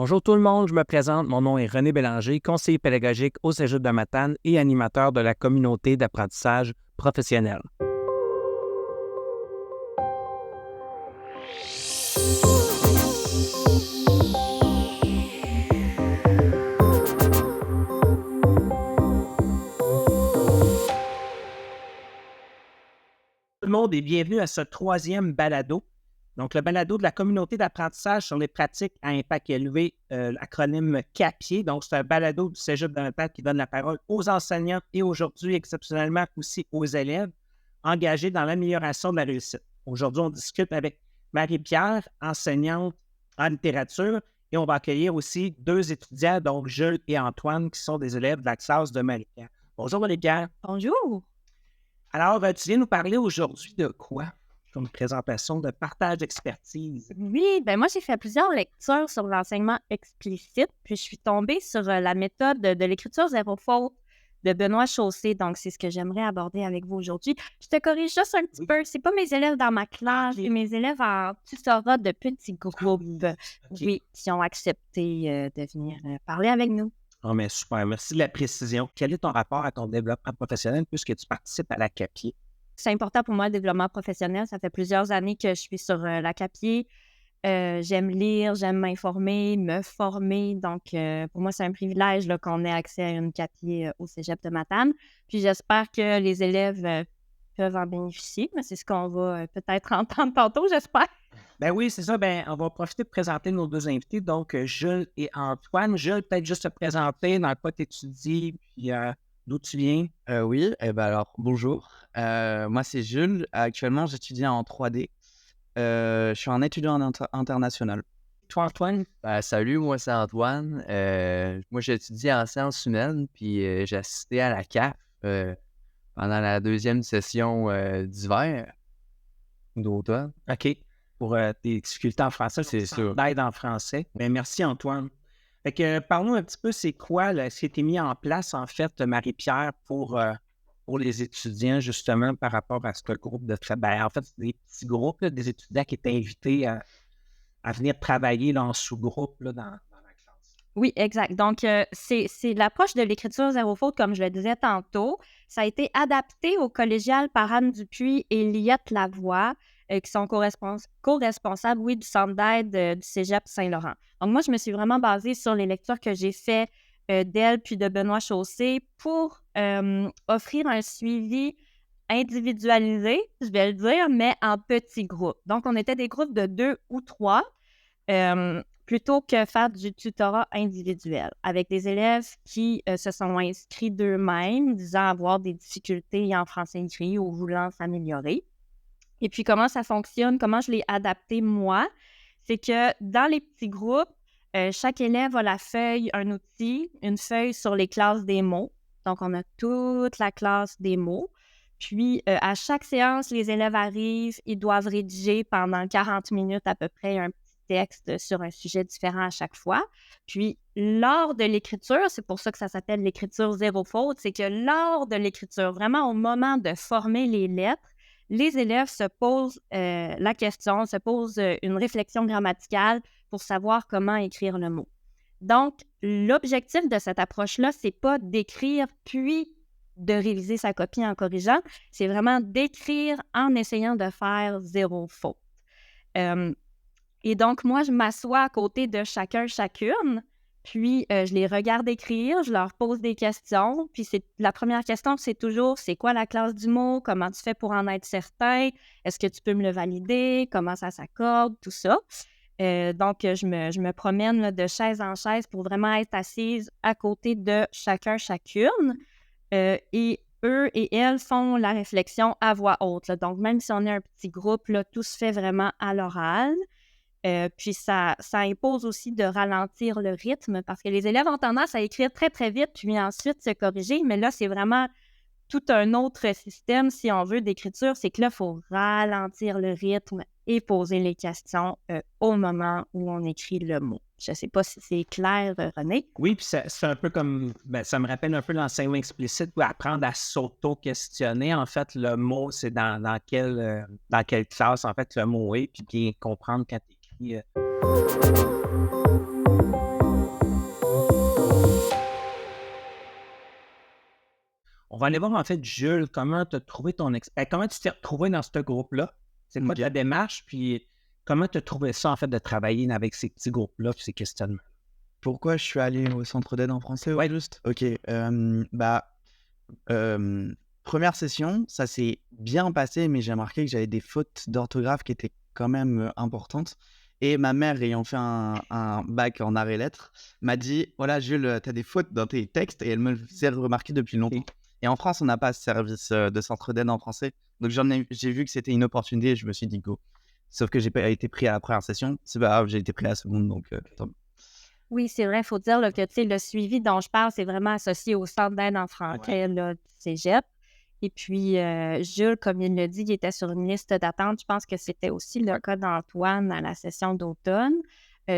Bonjour tout le monde, je me présente. Mon nom est René Bélanger, conseiller pédagogique au Cégep de Matane et animateur de la communauté d'apprentissage professionnel. Tout le monde est bienvenu à ce troisième balado. Donc, le balado de la communauté d'apprentissage sur les pratiques à impact élevé, l'acronyme CAPIE. Donc, c'est un balado du Cégep de Matane qui donne la parole aux enseignants et aujourd'hui, exceptionnellement, aussi aux élèves engagés dans l'amélioration de la réussite. Aujourd'hui, on discute avec Marie-Pierre, enseignante en littérature, et on va accueillir aussi deux étudiants, donc Jules et Antoine, qui sont des élèves de la classe de Marie-Pierre. Bonjour Marie-Pierre. Bonjour. Alors, tu viens nous parler aujourd'hui de quoi? Comme présentation de partage d'expertise. Oui, moi, j'ai fait plusieurs lectures sur l'enseignement explicite, puis je suis tombée sur la méthode de l'écriture zéro faute de Benoît Chaussé. Donc, c'est ce que j'aimerais aborder avec vous aujourd'hui. Je te corrige juste un petit peu. C'est pas mes élèves dans ma classe, c'est mes élèves en tutorat de petits groupes, oui, qui ont accepté de venir parler avec nous. Oh, mais super, merci de la précision. Quel est ton rapport à ton développement professionnel puisque tu participes à la CAPIE? C'est important pour moi, le développement professionnel. Ça fait plusieurs années que je suis sur la CAPIE. J'aime lire, j'aime m'informer, me former. Donc, pour moi, c'est un privilège là, qu'on ait accès à une CAPIE au Cégep de Matane. Puis, j'espère que les élèves peuvent en bénéficier. Mais c'est ce qu'on va peut-être entendre tantôt, j'espère. Ben oui, c'est ça. Ben, on va profiter de présenter nos deux invités, donc Jules et Antoine. Jules, peut-être juste te présenter dans quoi tu étudies, puis d'où tu viens. Oui, alors bonjour. Moi, c'est Jules. Actuellement, j'étudie en 3D. Je suis un étudiant international. Toi, Antoine? Salut, moi, c'est Antoine. Moi, j'étudie en sciences humaines, puis j'ai assisté à la CAF pendant la deuxième session d'hiver d'automne. OK. Pour tes difficultés en français, C'est sûr. D'aide en français. Ben, merci, Antoine. Fait que, parle-nous un petit peu, c'est quoi ce qui a été mis en place, en fait, Marie-Pierre, pour les étudiants, justement, par rapport à ce groupe de travail. En fait, c'est des petits groupes, là, des étudiants qui étaient invités à venir travailler là, en sous-groupe là, dans la classe. Oui, exact. Donc, c'est l'approche de l'écriture zéro faute, comme je le disais tantôt. Ça a été adapté au collégial par Anne Dupuis et Liette Lavoie, qui sont co-responsables, oui, du centre d'aide du Cégep Saint-Laurent. Donc, moi, je me suis vraiment basée sur les lectures que j'ai faites d'elle puis de Benoît Chaussé pour offrir un suivi individualisé, je vais le dire, mais en petits groupes. Donc, on était des groupes de 2 ou 3, plutôt que faire du tutorat individuel avec des élèves qui se sont inscrits d'eux-mêmes, disant avoir des difficultés en français écrit ou voulant s'améliorer. Et puis, comment ça fonctionne, comment je l'ai adapté, moi, c'est que dans les petits groupes, chaque élève a un outil, une feuille sur les classes des mots. Donc, on a toute la classe des mots. Puis, à chaque séance, les élèves arrivent, ils doivent rédiger pendant 40 minutes à peu près un petit texte sur un sujet différent à chaque fois. Puis, lors de l'écriture, c'est pour ça que ça s'appelle l'écriture zéro faute, c'est que lors de l'écriture, vraiment au moment de former les lettres, les élèves se posent la question, se posent une réflexion grammaticale pour savoir comment écrire le mot. Donc, l'objectif de cette approche-là, c'est pas d'écrire puis de réviser sa copie en corrigeant, c'est vraiment d'écrire en essayant de faire zéro faute. Et donc, moi, je m'assois à côté de chacune, puis je les regarde écrire, je leur pose des questions, puis la première question, c'est toujours, c'est quoi la classe du mot? Comment tu fais pour en être certain? Est-ce que tu peux me le valider? Comment ça s'accorde? Tout ça. Donc, je me promène là, de chaise en chaise pour vraiment être assise à côté de chacune. Et eux et elles font la réflexion à voix haute. Là. Donc, même si on est un petit groupe, là, tout se fait vraiment à l'oral. Puis ça impose aussi de ralentir le rythme parce que les élèves ont tendance à écrire très, très vite puis ensuite se corriger. Mais là, c'est vraiment tout un autre système, si on veut, d'écriture. C'est que là, il faut ralentir le rythme et poser les questions au moment où on écrit le mot. Je ne sais pas si c'est clair, René. Oui, puis c'est un peu comme, ça me rappelle un peu l'enseignement explicite pour apprendre à s'auto-questionner. En fait, le mot, c'est dans quelle classe, en fait, le mot est, puis bien comprendre quand tu écris. va aller voir, en fait, Jules, comment tu as trouvé comment tu t'es retrouvé dans ce groupe-là? C'est quoi ta démarche? Puis comment tu as trouvé ça, en fait, de travailler avec ces petits groupes-là puis ces questionnements? Pourquoi je suis allé au centre d'aide en français, Ouais. juste? Ok. Première session, ça s'est bien passé, mais j'ai remarqué que j'avais des fautes d'orthographe qui étaient quand même importantes. Et ma mère, ayant fait un bac en arts et lettres, m'a dit, voilà, Jules, tu as des fautes dans tes textes, et elle me le faisait remarquer depuis longtemps. Et en France, on n'a pas ce service de centre d'aide en français. Donc j'ai vu que c'était une opportunité et je me suis dit go. Sauf que j'ai pas été pris à la première session. C'est pas grave, j'ai été pris à la seconde, donc tant mieux. Oui, c'est vrai, il faut dire là, que tu sais, le suivi dont je parle, c'est vraiment associé au centre d'aide en français là, du cégep. Et puis, Jules, comme il l'a dit, il était sur une liste d'attente. Je pense que c'était aussi le cas d'Antoine à la session d'automne.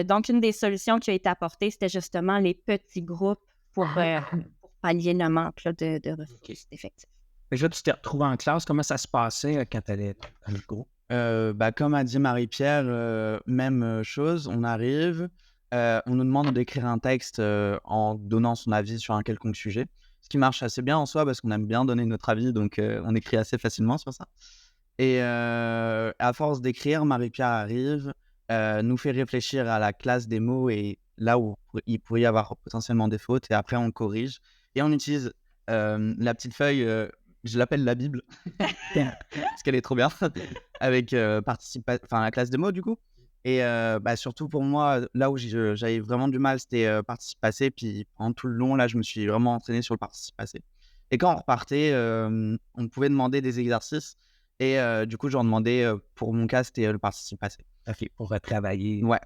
Donc, une des solutions qui a été apportée, c'était justement les petits groupes pour pallier le manque là, de ressources d'effectifs. Fait que là, tu t'es retrouvé en classe. Comment ça se passait quand tu allais dans le groupe? Comme a dit Marie-Pierre, même chose, on arrive, on nous demande d'écrire un texte en donnant son avis sur un quelconque sujet, ce qui marche assez bien en soi parce qu'on aime bien donner notre avis, donc on écrit assez facilement sur ça. Et à force d'écrire, Marie-Pierre arrive, nous fait réfléchir à la classe des mots et là où il pourrait y avoir potentiellement des fautes, et après on corrige. Et on utilise la petite feuille, je l'appelle la Bible, parce qu'elle est trop bien, avec la classe des mots du coup. Et surtout pour moi, là où j'avais vraiment du mal, c'était participe passé. Puis pendant tout le long, là, je me suis vraiment entraîné sur le participe passé. Et quand on repartait, on pouvait demander des exercices. Et du coup, j'en demandais, pour mon cas, c'était le participe passé. OK, pour retravailler. Ouais,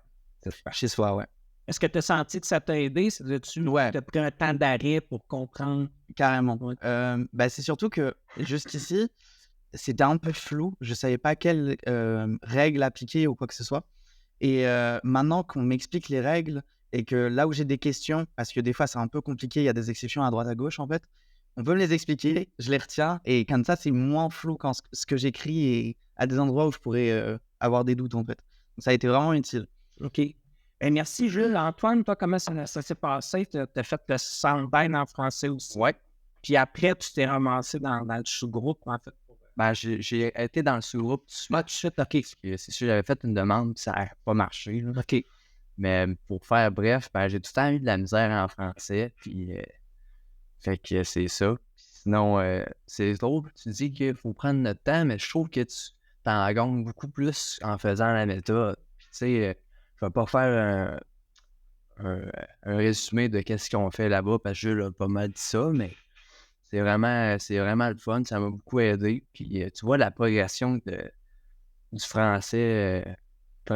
chez soi, ouais. Est-ce que tu as senti que ça t'a aidé? Tu as pris un temps d'arrêt pour comprendre? Carrément. Ouais. C'est surtout que jusqu'ici, c'était un peu flou. Je ne savais pas quelles règles appliquer ou quoi que ce soit. Et maintenant qu'on m'explique les règles et que là où j'ai des questions, parce que des fois c'est un peu compliqué, il y a des exceptions à droite à gauche en fait, on peut me les expliquer, je les retiens et comme ça c'est moins flou quand ce que j'écris et à des endroits où je pourrais avoir des doutes en fait. Donc, ça a été vraiment utile. OK. Merci Jules. Antoine, toi, comment ça s'est passé? Tu as fait le centre d'aide en français aussi. Ouais. Puis après, tu t'es ramassé dans le sous-groupe, en fait. J'ai été dans le sous-groupe tout de suite. Tout de suite, OK. Parce que c'est sûr, j'avais fait une demande, puis ça n'a pas marché. Là. OK. Mais pour faire bref, j'ai tout le temps eu de la misère en français. Puis, fait que c'est ça. Puis sinon, c'est drôle. Tu dis qu'il faut prendre notre temps, mais je trouve que tu t'en gagnes beaucoup plus en faisant la méthode. Puis, tu sais, je vais pas faire un résumé de qu'est-ce qu'on fait là-bas, parce que Jules a pas mal dit ça, mais c'est vraiment le fun. Ça m'a beaucoup aidé. Puis, tu vois la progression du français,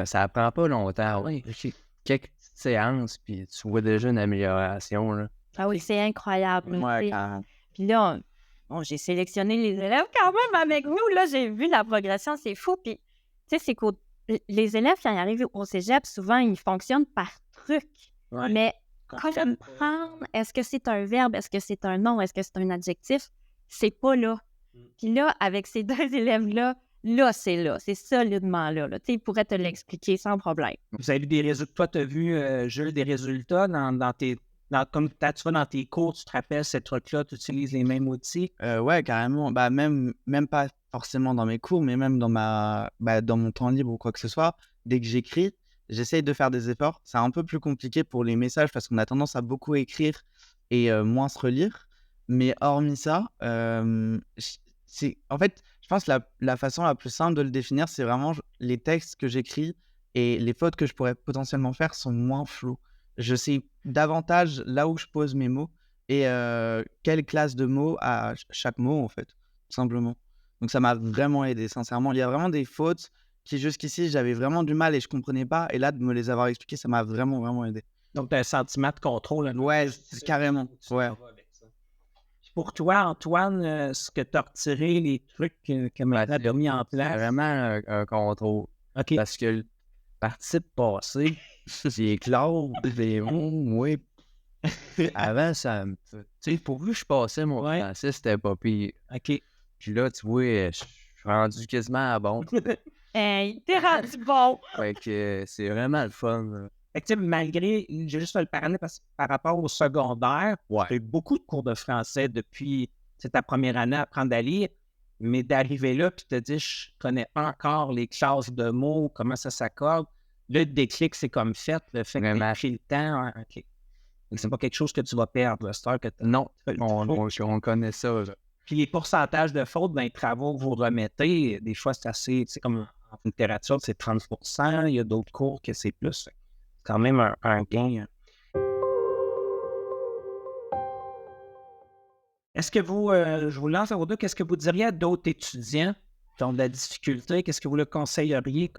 ça prend pas longtemps. Ouais. Quelques petites séances, puis tu vois déjà une amélioration. Là. Ah oui, c'est incroyable. Ouais, carrément. Puis là, j'ai sélectionné les élèves quand même avec nous. Là, j'ai vu la progression, c'est fou. Puis, tu sais, c'est que les élèves, quand ils arrivent au cégep, souvent, ils fonctionnent par truc. Ouais. Mais comprendre, est-ce que c'est un verbe, est-ce que c'est un nom, est-ce que c'est un adjectif, c'est pas là. Puis là, avec ces deux élèves-là, c'est solidement là. Tu sais, ils pourraient te l'expliquer sans problème. Vous avez vu des résultats? Toi, tu as vu, Jules, des résultats dans tes... comme tu vas dans tes cours, tu te rappelles ces trucs-là, tu utilises les mêmes outils? Ouais, carrément. Même pas forcément dans mes cours, mais même dans mon temps libre ou quoi que ce soit. Dès que j'écris, j'essaye de faire des efforts. C'est un peu plus compliqué pour les messages parce qu'on a tendance à beaucoup écrire et moins se relire. Mais hormis ça, en fait, je pense que la façon la plus simple de le définir, c'est vraiment les textes que j'écris et les fautes que je pourrais potentiellement faire sont moins floues. Je sais davantage là où je pose mes mots et quelle classe de mots à chaque mot, en fait, tout simplement. Donc ça m'a vraiment aidé, sincèrement. Il y a vraiment des fautes qui, jusqu'ici, j'avais vraiment du mal et je comprenais pas. Et là, de me les avoir expliquées, ça m'a vraiment, vraiment aidé. Donc, tu as un sentiment de contrôle. Là, ouais, carrément. Ouais. Pour toi, Antoine, ce que tu as retiré, les trucs que Marie a mis en place? C'est vraiment un contrôle. OK. Parce que le participe passé, c'est clair, des mots, oui. Avant, ça me fait. Tu sais, pourvu que je passais mon français, c'était pas pire. OK. Puis là, tu vois, je suis rendu quasiment à bon. Hey, t'es rendu bon! Fait que c'est vraiment le fun. Là. Fait que, malgré, j'ai juste fait le parallèle par rapport au secondaire, Ouais. tu as eu beaucoup de cours de français depuis c'est ta première année à apprendre à lire, mais d'arriver là puis te dire, je connais pas encore les classes de mots, comment ça s'accorde. Là, le déclic, c'est comme fait, le fait que tu Vraiment. pris le temps. OK. Donc, c'est pas quelque chose que tu vas perdre, le star que tu Non, on connaît ça. Là. Puis les pourcentages de fautes dans les travaux que vous remettez, des fois, c'est assez, c'est comme en littérature, c'est 30%. Il y a d'autres cours que c'est plus. C'est quand même un gain. Est-ce que vous, je vous lance à vous deux, qu'est-ce que vous diriez à d'autres étudiants qui ont de la difficulté? Qu'est-ce que vous leur conseilleriez?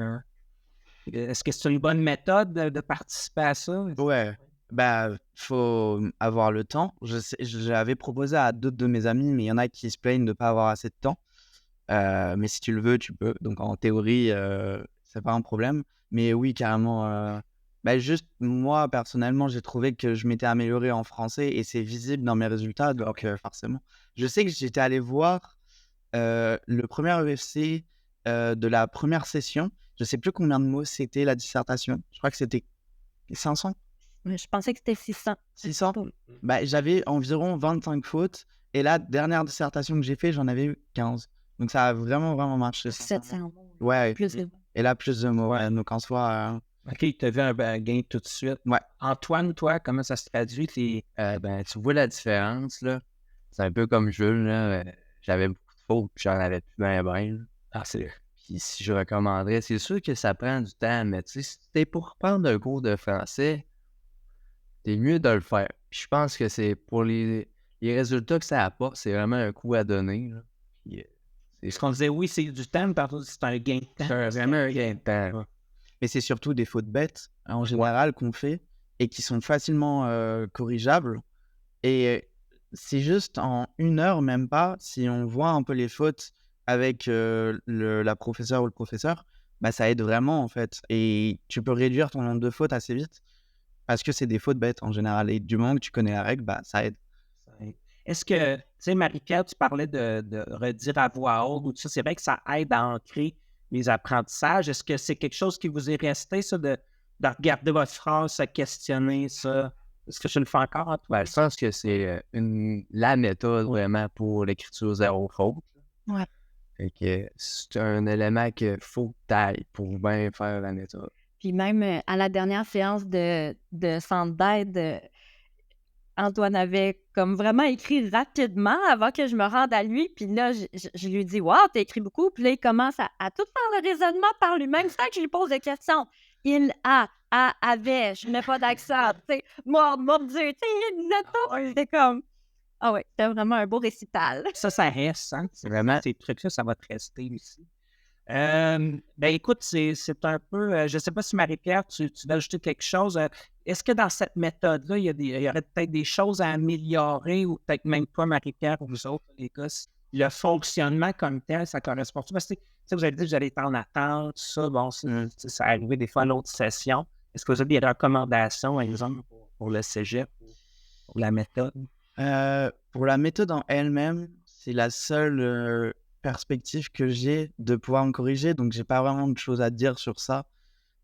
Est-ce que c'est une bonne méthode de participer à ça? Ouais, bah, faut avoir le temps. J'avais proposé à d'autres de mes amis, mais il y en a qui se plaignent de ne pas avoir assez de temps. Mais si tu le veux, tu peux. Donc en théorie, c'est pas un problème. Mais oui, carrément. Bah, juste moi, personnellement, j'ai trouvé que je m'étais amélioré en français et c'est visible dans mes résultats. Donc forcément. Je sais que j'étais allé voir le premier EFC de la première session. Je sais plus combien de mots c'était la dissertation. Je crois que c'était 500. Je pensais que c'était 600. 600. Bah, j'avais environ 25 fautes. Et la dernière dissertation que j'ai fait, j'en avais eu 15. Donc ça a vraiment, vraiment marché. 700 mots. Ouais. Plus de... Et là, plus de mots. Ouais. Donc en soi, OK, tu as vu un gain tout de suite. Ouais. Antoine, toi, comment ça se traduit? Ben, tu vois la différence, là. C'est un peu comme Jules, là. J'avais beaucoup de fautes, puis j'en avais plus bien. Ah, c'est... Puis si je recommanderais, c'est sûr que ça prend du temps, mais tu sais, si t'es pour prendre un cours de français, c'est mieux de le faire. Puis je pense que c'est pour les résultats que ça apporte, c'est vraiment un coup à donner. Là. Puis, Ce qu'on disait, oui, c'est du temps, mais par contre, c'est un gain de temps. c'est vraiment un gain de temps. Ouais. mais c'est surtout des fautes bêtes, en général, qu'on fait et qui sont facilement corrigeables. Et c'est juste en 1 heure, même pas, si on voit un peu les fautes avec la professeure ou le professeur, bah, ça aide vraiment, en fait. Et tu peux réduire ton nombre de fautes assez vite parce que c'est des fautes bêtes, en général. Et du moment que tu connais la règle, bah, ça aide. Est-ce que, tu sais, Marie-Pierre, tu parlais de redire à voix haute ou tout ça, c'est vrai que ça aide à ancrer les apprentissages. Est-ce que c'est quelque chose qui vous est resté, ça, de regarder votre phrase, se questionner, ça? Est-ce que je le fais encore, Antoine? Ben, je pense que c'est la méthode vraiment pour l'écriture zéro faute. Ouais. Fait que c'est un élément qu'il faut que t'ailles pour bien faire la méthode. Puis même à la dernière séance de centre d'aide, Antoine avait comme vraiment écrit rapidement avant que je me rende à lui. Puis là, je lui dis « Wow, t'as écrit beaucoup! » Puis là, il commence à tout faire le raisonnement par lui-même sans que je lui pose de questions. Il avait, je mets pas d'accent, tu sais, mordu, tu sais, il disait tout. C'était comme, ah ouais, c'était vraiment un beau récital. Ça reste, hein? C'est vraiment... Ces trucs-là, ça va te rester aussi. Ben écoute, c'est un peu, je ne sais pas si Marie-Pierre, tu veux ajouter quelque chose. Est-ce que dans cette méthode-là, il y aurait peut-être des choses à améliorer ou peut-être même toi, Marie-Pierre, ou vous autres, les gars, le fonctionnement comme tel, ça correspond-tu? Parce que vous avez dit que vous allez être en attente, tout ça, bon, ça arrivé des fois à l'autre session. Est-ce que vous avez des recommandations, par exemple, pour le cégep, pour la méthode? Pour la méthode en elle-même, c'est la seule perspective que j'ai de pouvoir me corriger. Donc, j'ai pas vraiment de choses à dire sur ça.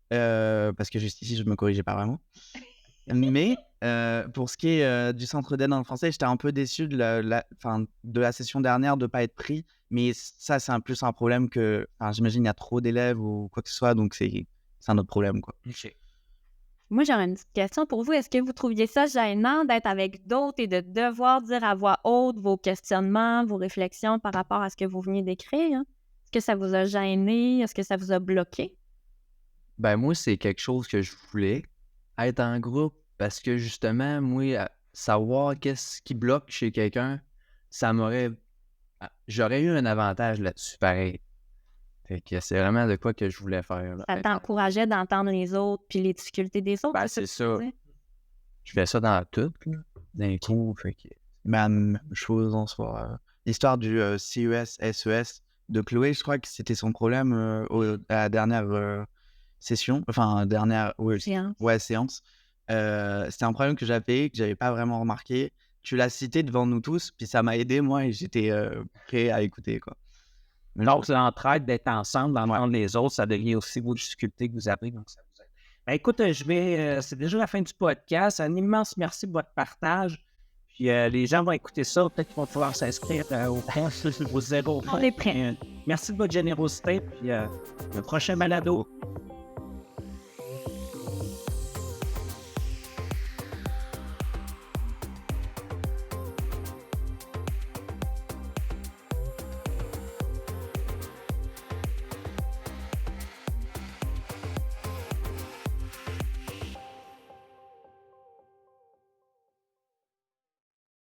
Parce que juste ici, je me corrigeais pas vraiment. Mais pour ce qui est du centre d'aide en français, j'étais un peu déçu de la session dernière de ne pas être pris. Mais ça, c'est plus un problème que... j'imagine il y a trop d'élèves ou quoi que ce soit. Donc, c'est un autre problème, quoi. Okay. Moi, j'aurais une petite question pour vous. Est-ce que vous trouviez ça gênant d'être avec d'autres et de devoir dire à voix haute vos questionnements, vos réflexions par rapport à ce que vous veniez d'écrire? Hein? Est-ce que ça vous a gêné? Est-ce que ça vous a bloqué? Ben moi, c'est quelque chose que je voulais, être en groupe, parce que justement, moi, savoir qu'est-ce qui bloque chez quelqu'un, j'aurais eu un avantage là-dessus, pareil. Fait que c'est vraiment de quoi que je voulais faire. Là. Ça t'encourageait d'entendre les autres puis les difficultés des autres? Ben, c'est ça. Je fais ça dans tout, là, d'un coup. Fait que... Même chose en soi. L'histoire du CES, SES de Chloé, je crois que c'était son problème à la dernière session. Enfin, dernière séance. C'était un problème que j'avais pas vraiment remarqué. Tu l'as cité devant nous tous, puis ça m'a aidé, moi, et j'étais prêt à écouter, quoi. Donc, l'entraide, d'être ensemble, d'entendre les autres, ça devient aussi vos difficultés que vous avez. Donc, ça vous aide. Ben, écoute, c'est déjà la fin du podcast. Un immense merci pour votre partage. Puis les gens vont écouter ça, peut-être qu'ils vont pouvoir s'inscrire au zéro. On est prêts. Merci de votre générosité. Puis le prochain balado.